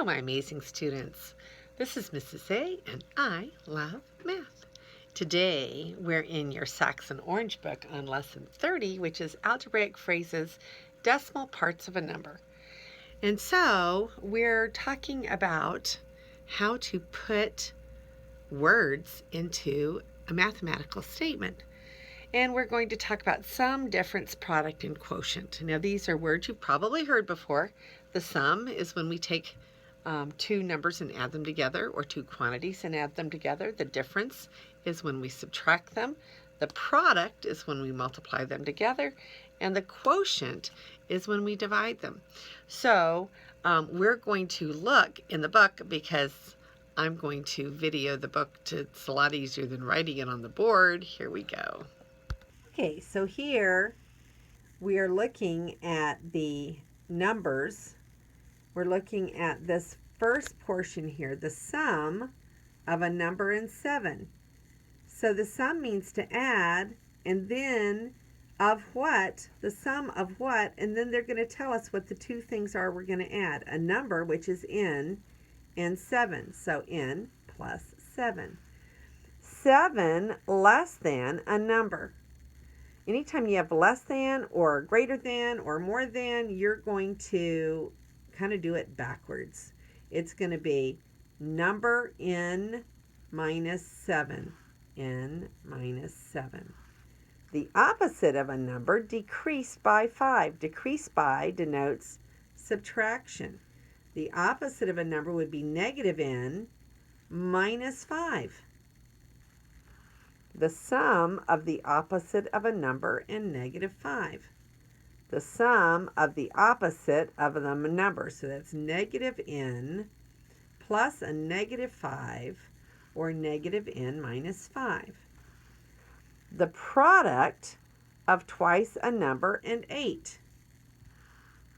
Hello, my amazing students. This is Mrs. A, and I love math. Today, we're in your Saxon Orange book on Lesson 30, which is Algebraic Phrases, Decimal Parts of a Number. And so, we're talking about how to put words into a mathematical statement. And we're going to talk about sum, difference, product, and quotient. Now, these are words you've probably heard before. The sum is when we take two numbers and add them together, or two quantities and add them together. The difference is when we subtract them. The product is when we multiply them together. And the quotient is when we divide them. So we're going to look in the book because I'm going to video the book. It's a lot easier than writing it on the board. Here we go. Okay, so here we are looking at the numbers. We're looking at this first portion here, the sum of a number and 7. So the sum means to add, and then of what, the sum of what, and then they're going to tell us what the two things are we're going to add. A number, which is n, and 7. So n plus 7. 7 less than a number. Anytime you have less than or greater than or more than, you're going to kind of do it backwards. It's going to be number n minus 7. N minus 7. The opposite of a number, decreased by 5. Decreased by denotes subtraction. The opposite of a number would be negative n minus 5. The sum of the opposite of a number and negative 5. The sum of the opposite of the number, so that's negative n plus a negative 5, or negative n minus 5. The product of twice a number and 8.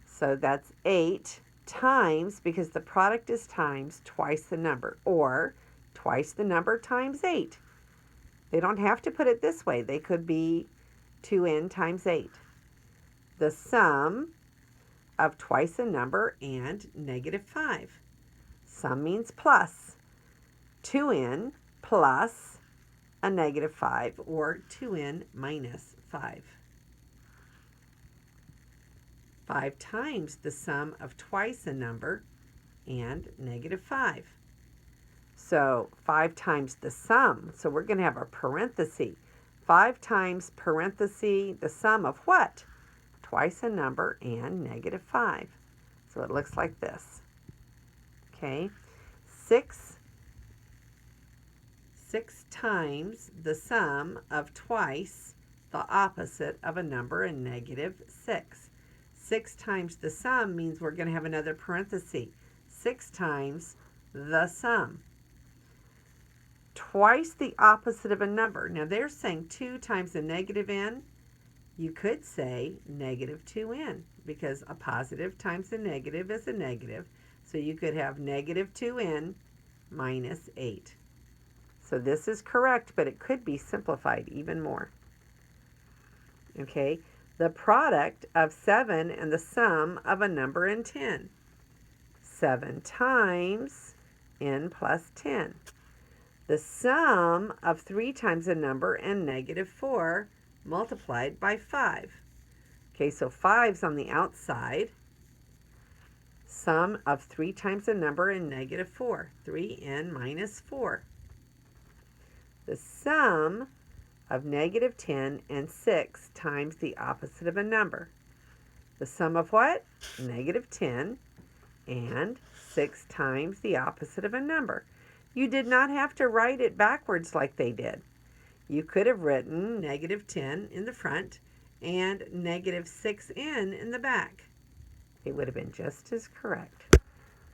So that's 8 times, because the product is times twice the number, or twice the number times 8. They don't have to put it this way. They could be 2n times 8. The sum of twice a number and negative 5. Sum means plus. 2n plus a negative 5, or 2n minus 5. 5 times the sum of twice a number and negative 5. So 5 times the sum. So we're going to have a parenthesis. 5 times parenthesis the sum of what? Twice a number and negative 5. So it looks like this. Okay. 6 times the sum of twice the opposite of a number and negative 6. 6 times the sum means we're going to have another parenthesis. 6 times the sum. Twice the opposite of a number. Now they're saying 2 times a negative n. You could say negative 2n, because a positive times a negative is a negative. So you could have negative 2n minus 8. So this is correct, but it could be simplified even more. Okay, the product of 7 and the sum of a number and 10. 7 times n plus 10. The sum of 3 times a number and negative 4 multiplied by 5. Okay, so 5's on the outside. Sum of 3 times a number and negative 4. 3n minus 4. The sum of negative 10 and 6 times the opposite of a number. The sum of what? Negative 10 and 6 times the opposite of a number. You did not have to write it backwards like they did. You could have written negative 10 in the front and negative 6n in the back. It would have been just as correct.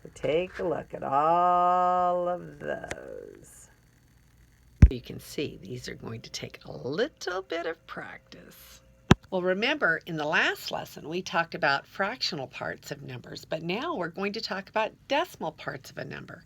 So take a look at all of those. You can see these are going to take a little bit of practice. Well, remember, in the last lesson, we talked about fractional parts of numbers, but now we're going to talk about decimal parts of a number.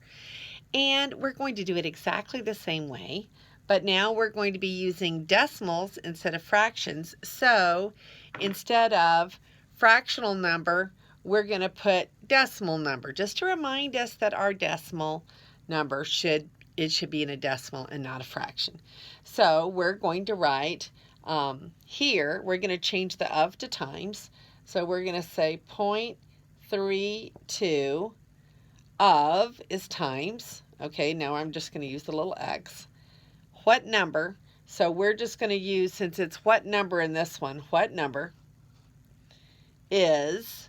And we're going to do it exactly the same way, but now we're going to be using decimals instead of fractions. So instead of fractional number, we're going to put decimal number, just to remind us that our decimal number should be in a decimal and not a fraction. So we're going to write here, we're going to change the of to times. So we're going to say 0.32 of is times. Okay, now I'm just going to use the little x. What number? So we're just going to use, since it's what number in this one, what number is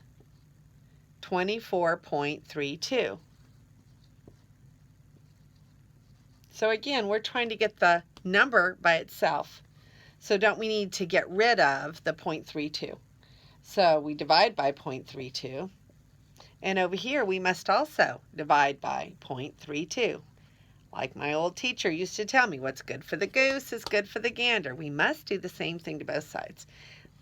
24.32. So again, we're trying to get the number by itself. So don't we need to get rid of the 0.32? So we divide by 0.32. And over here, we must also divide by 0.32. Like my old teacher used to tell me, what's good for the goose is good for the gander. We must do the same thing to both sides.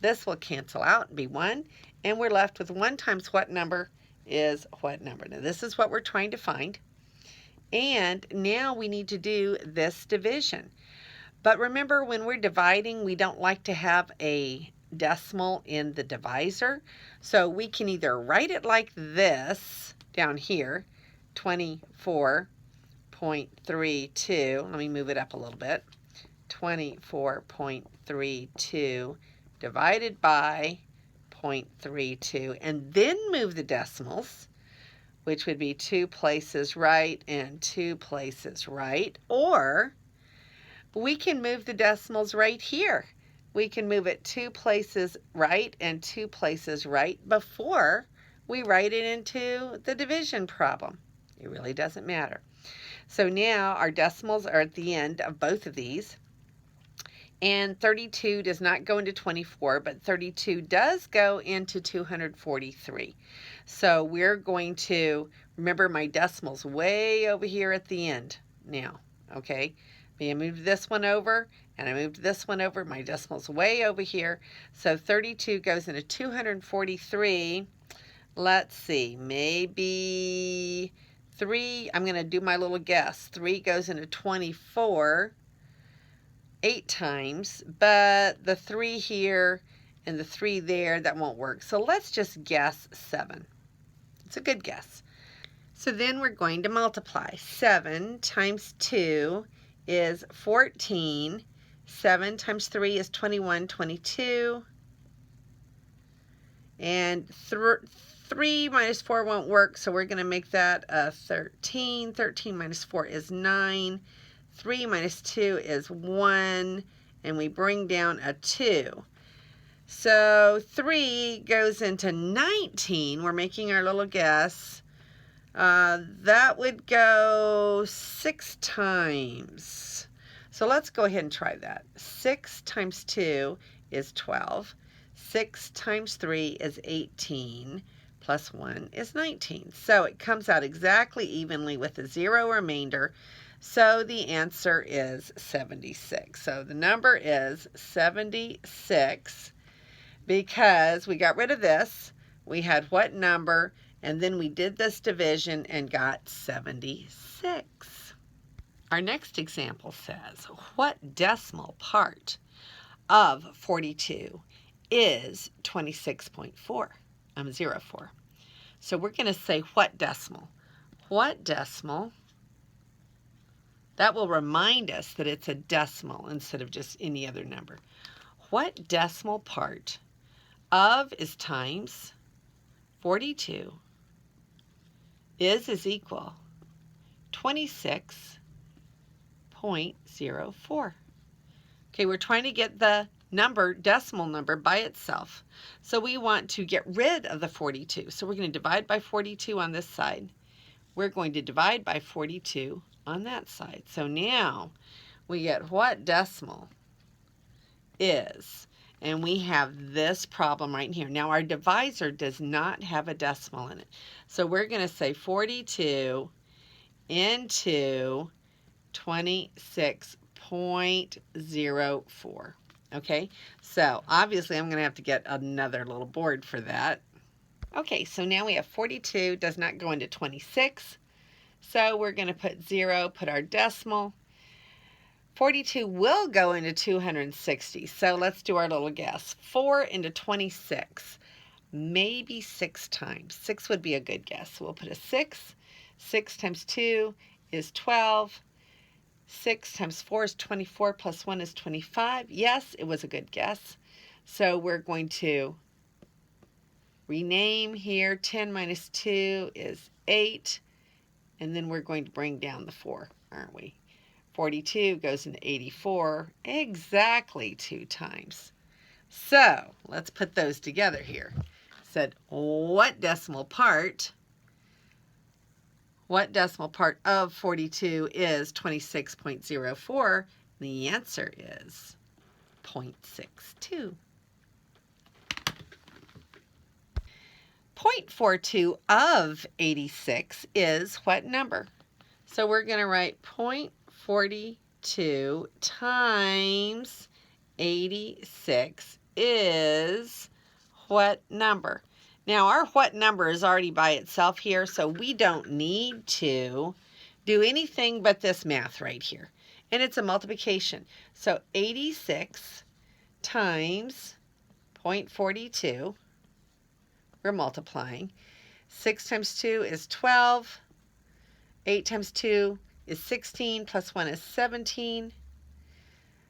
This will cancel out and be 1, and we're left with 1 times what number is what number. Now, this is what we're trying to find. And now we need to do this division. But remember, when we're dividing, we don't like to have a decimal in the divisor. So we can either write it like this down here, 24.32. Let me move it up a little bit. 24.32 divided by 0.32, and then move the decimals, which would be 2 places right and 2 places right. Or we can move the decimals right here. We can move it 2 places right and 2 places right before we write it into the division problem. It really doesn't matter. So now our decimals are at the end of both of these. And 32 does not go into 24, but 32 does go into 243. So we're going to, remember my decimal's way over here at the end now, okay? I moved this one over, and I moved this one over. My decimal's way over here. So 32 goes into 243. Let's see, maybe 3, I'm going to do my little guess. 3 goes into 24. 8 times, but the 3 here and the 3 there, that won't work. So let's just guess 7. It's a good guess. So then we're going to multiply. 7 times 2 is 14. 7 times 3 is 21, 22. And 3 minus 4 won't work, so we're going to make that a 13. 13 minus 4 is 9. 3 minus 2 is 1, and we bring down a 2. So 3 goes into 19. We're making our little guess. That would go 6 times. So let's go ahead and try that. 6 times 2 is 12. 6 times 3 is 18. Plus 1 is 19. So it comes out exactly evenly with a 0 remainder. So the answer is 76. So the number is 76 because we got rid of this. We had what number, and then we did this division and got 76. Our next example says, what decimal part of 42 is 26.4? 04. So we're going to say what decimal? What decimal? That will remind us that it's a decimal instead of just any other number. What decimal part of is times 42 is equal 26.04. Okay, we're trying to get the decimal number by itself. So we want to get rid of the 42. So we're going to divide by 42 on this side. We're going to divide by 42 on that side. So now we get what decimal is. And we have this problem right here. Now our divisor does not have a decimal in it. So we're going to say 42 into 26.04. Okay, so obviously I'm going to have to get another little board for that. Okay, so now we have 42 does not go into 26. So we're going to put 0, put our decimal. 42 will go into 260. So let's do our little guess. 4 into 26. maybe 6 times. 6 would be a good guess. So we'll put a 6. 6 times 2 is 12. 6 times 4 is 24, plus 1 is 25. Yes, it was a good guess. So we're going to rename here. 10 minus 2 is 8. And then we're going to bring down the 4, aren't we? 42 goes into 84 exactly 2 times. So let's put those together here. Said, what decimal part of 42 is 26.04? The answer is 0.62. 0.42 of 86 is what number? So we're going to write 0.42 times 86 is what number? Now our what number is already by itself here, so we don't need to do anything but this math right here. And it's a multiplication. So 86 times 0.42, we're multiplying. 6 times 2 is 12. 8 times 2 is 16, plus 1 is 17.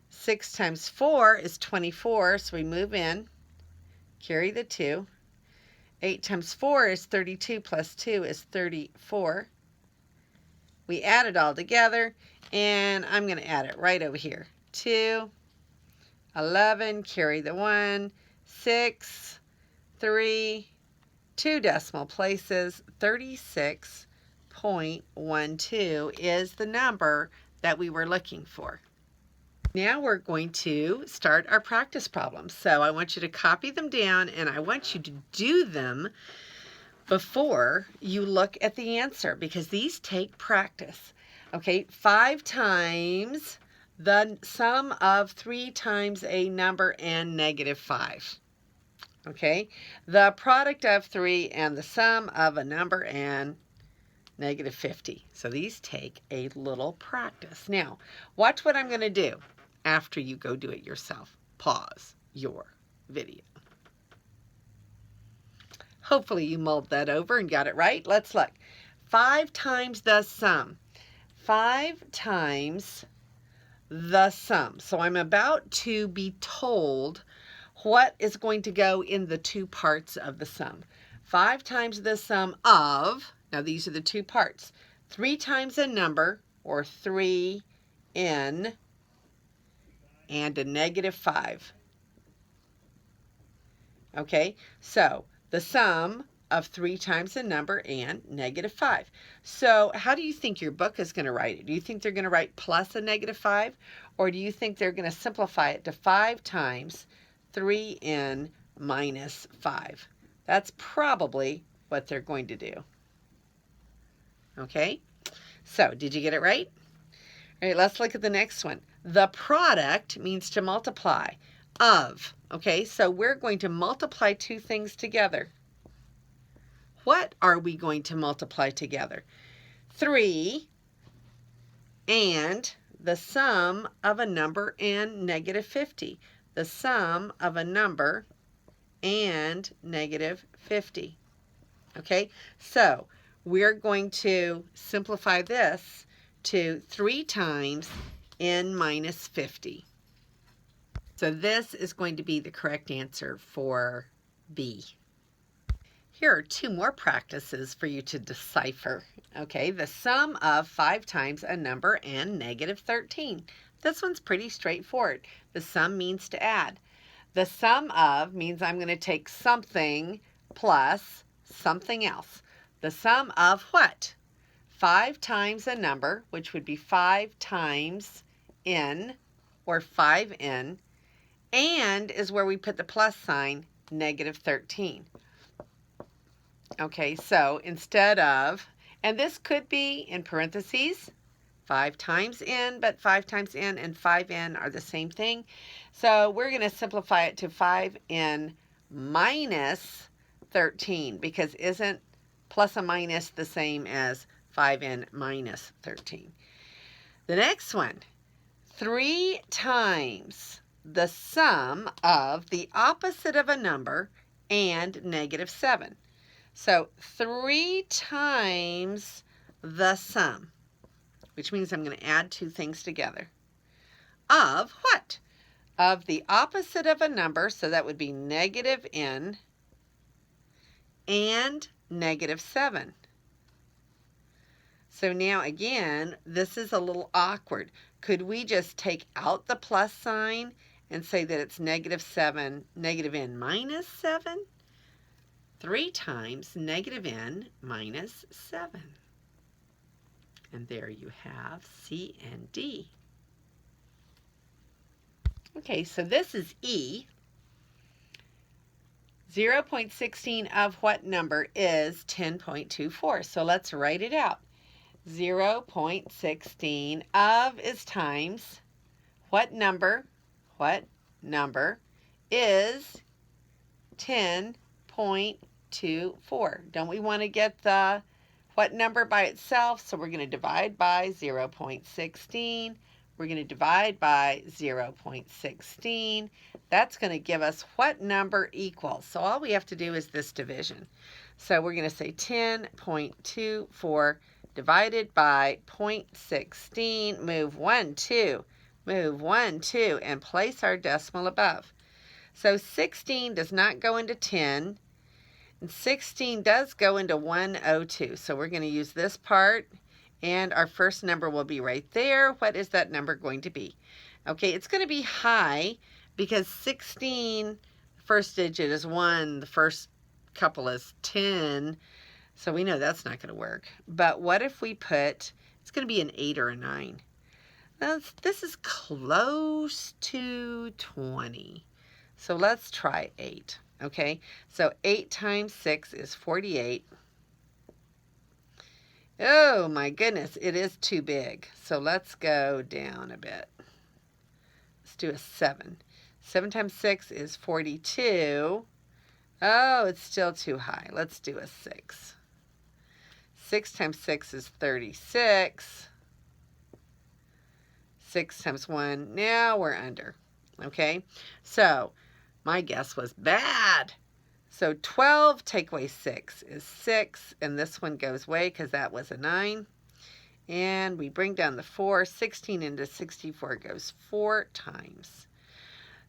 6 times 4 is 24, so we move in, carry the 2. 8 times 4 is 32, plus 2 is 34. We add it all together, and I'm going to add it right over here. 2, 11, carry the 1, 6, 3, 2 decimal places, 36.12 is the number that we were looking for. Now we're going to start our practice problems. So I want you to copy them down, and I want you to do them before you look at the answer, because these take practice. Okay, 5 times the sum of 3 times a number and negative 5. Okay, the product of 3 and the sum of a number and negative 50. So these take a little practice. Now, watch what I'm going to do after you go do it yourself. Pause your video. Hopefully you mulled that over and got it right. Let's look. 5 times the sum. 5 times the sum. So I'm about to be told what is going to go in the 2 parts of the sum. 5 times the sum of, now these are the 2 parts, 3 times a number, or 3n, and a negative 5. Okay, so the sum of 3 times a number and negative 5. So how do you think your book is going to write it? Do you think they're going to write plus a negative 5? Or do you think they're going to simplify it to 5 times 3n minus 5? That's probably what they're going to do. Okay, so did you get it right? All right, let's look at the next one. The product means to multiply of. Okay, so we're going to multiply 2 things together. What are we going to multiply together? 3 and the sum of a number and negative 50. The sum of a number and negative 50. Okay, so we're going to simplify this to 3 times n minus 50. So this is going to be the correct answer for B. Here are 2 more practices for you to decipher. Okay, the sum of 5 times a number and negative 13. This one's pretty straightforward. The sum means to add. The sum of means I'm going to take something plus something else. The sum of what? 5 times a number, which would be 5 times n, or 5n, and is where we put the plus sign, negative 13. Okay, so instead of, and this could be in parentheses, 5 times n, but 5 times n and 5n are the same thing. So we're going to simplify it to 5n minus 13, because isn't plus or minus the same as 5n minus 13? The next one, 3 times the sum of the opposite of a number and negative 7. So 3 times the sum, which means I'm going to add two things together, of what? Of the opposite of a number, so that would be negative n, and negative 7. So now again, this is a little awkward. Could we just take out the plus sign and say that it's negative 7, negative n minus 7? 3 times negative n minus 7. And there you have C and D. Okay, so this is E. 0.16 of what number is 10.24? So let's write it out. 0.16 of is times what number? What number is 10.24? Don't we want to get the what number by itself? So we're going to divide by 0.16. We're going to divide by 0.16. That's going to give us what number equals. So all we have to do is this division. So we're going to say 10.24 divided by 0.16. Move 1, 2. Move 1, 2, and place our decimal above. So 16 does not go into 10, and 16 does go into 102. So we're going to use this part, and our first number will be right there. What is that number going to be? Okay, it's going to be high because 16, first digit is 1, the first couple is 10, so we know that's not going to work. But what if we put, it's going to be an 8 or a 9. Now, this is close to 20. So let's try 8, okay? So 8 times 6 is 48. Oh my goodness, it is too big. So let's go down a bit. Let's do a 7. 7 times 6 is 42. Oh, it's still too high. Let's do a 6. 6 times 6 is 36. 6 times 1, now we're under, okay? So my guess was bad. So 12 take away 6 is 6, and this one goes away because that was a 9. And we bring down the 4. 16 into 64 goes 4 times.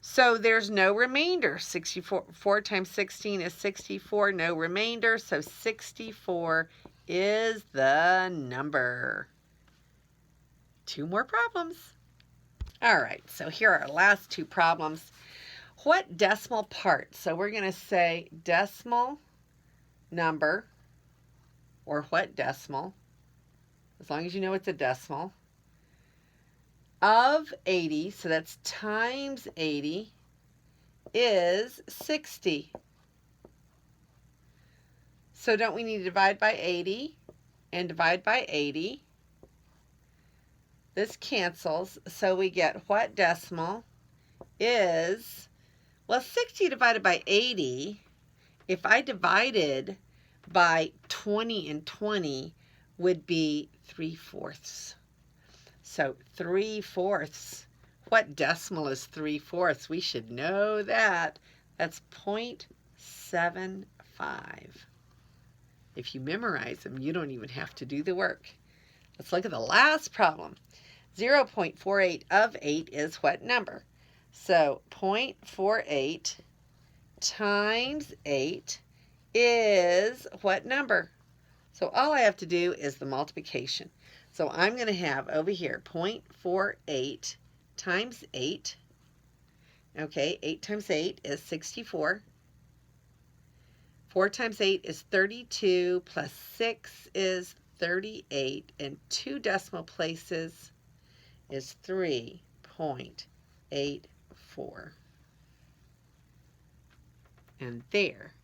So there's no remainder. 4 times 16 is 64, no remainder. So 64 is the number. 2 more problems. All right, so here are our last 2 problems. What decimal part? So we're going to say decimal number, or what decimal, as long as you know it's a decimal, of 80, so that's times 80, is 60. So don't we need to divide by 80 and divide by 80? This cancels, so we get what decimal is, well, 60 divided by 80, if I divided by 20 and 20, would be 3/4. So 3/4. What decimal is 3/4? We should know that. That's 0.75. If you memorize them, you don't even have to do the work. Let's look at the last problem. 0.48 of 8 is what number? So 0.48 times 8 is what number? So all I have to do is the multiplication. So I'm going to have over here 0.48 times 8. Okay, 8 times 8 is 64. 4 times 8 is 32, plus 6 is 38, and 2 decimal places is 3.84. And there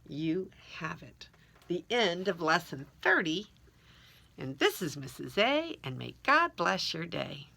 you have it. The end of lesson 30. And this is Mrs. A, and may God bless your day.